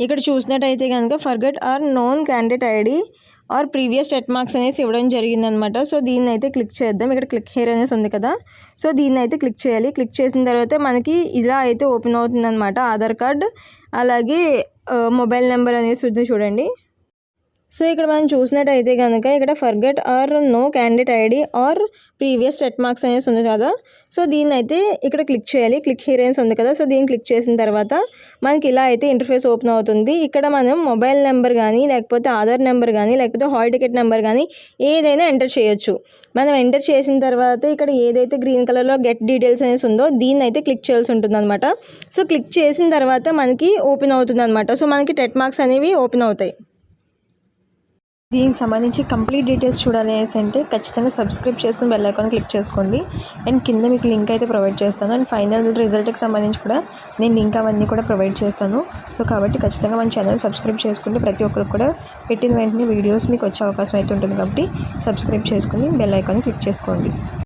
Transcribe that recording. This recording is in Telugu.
ఇక్కడ చూసినట్టయితే కనుక forget or known candidate ID or previous TET marks అనేసి ఇవ్వడం జరిగిందనమాట. సో దీన్ని అయితే క్లిక్ చేద్దాం. ఇక్కడ క్లిక్ హియర్ అనేసి ఉంది కదా, సో దీన్ని అయితే క్లిక్ చేయాలి. క్లిక్ చేసిన తర్వాత మనకి ఇలా అయితే ఓపెన్ అవుతుందన్నమాట. ఆధార్ కార్డ్ అలాగే మొబైల్ నెంబర్ అనేసి ఉంది చూడండి. సో ఇక్కడ మనం చూసినట్టయితే కనుక ఇక్కడ forget or know candidate ID or previous TET marks అనేసి ఉంది కదా, సో దీన్ని అయితే ఇక్కడ క్లిక్ చేయాలి. క్లిక్ హియర్ అనేసి ఉంది కదా, సో దీన్ని క్లిక్ చేసిన తర్వాత మనకి ఇలా అయితే ఇంటర్ఫేస్ ఓపెన్ అవుతుంది. ఇక్కడ మనం మొబైల్ నెంబర్ కానీ లేకపోతే ఆధార్ నెంబర్ కానీ లేకపోతే హాల్ టికెట్ నెంబర్ కానీ ఏదైనా ఎంటర్ చేయొచ్చు. మనం ఎంటర్ చేసిన తర్వాత ఇక్కడ ఏదైతే గ్రీన్ కలర్లో గెట్ డీటెయిల్స్ అనేసి ఉందో దీన్ని అయితే క్లిక్ చేయాల్సి ఉంటుంది అనమాట. సో క్లిక్ చేసిన తర్వాత మనకి ఓపెన్ అవుతుంది అనమాట. సో మనకి టెట్ మార్క్స్ అనేవి ఓపెన్ అవుతాయి. దీనికి సంబంధించి కంప్లీట్ డీటెయిల్స్ చూడాలి అంటే ఖచ్చితంగా సబ్స్క్రైబ్ చేసుకుని బెల్ ఐకాన్ క్లిక్ చేసుకోండి. అండ్ కింద మీకు లింక్ అయితే ప్రొవైడ్ చేస్తాను. అండ్ ఫైనల్ రిజల్ట్కి సంబంధించి కూడా నేను లింక్ అవన్నీ కూడా ప్రొవైడ్ చేస్తాను. సో కాబట్టి ఖచ్చితంగా మన ఛానల్ సబ్స్క్రైబ్ చేసుకుంటే ప్రతి ఒక్కరికి కూడా పెట్టిన వెంటనే వీడియోస్ మీకు వచ్చే అవకాశం అయితే ఉంటుంది. కాబట్టి సబ్స్క్రైబ్ చేసుకుని బెల్ ఐకాన్ క్లిక్ చేసుకోండి.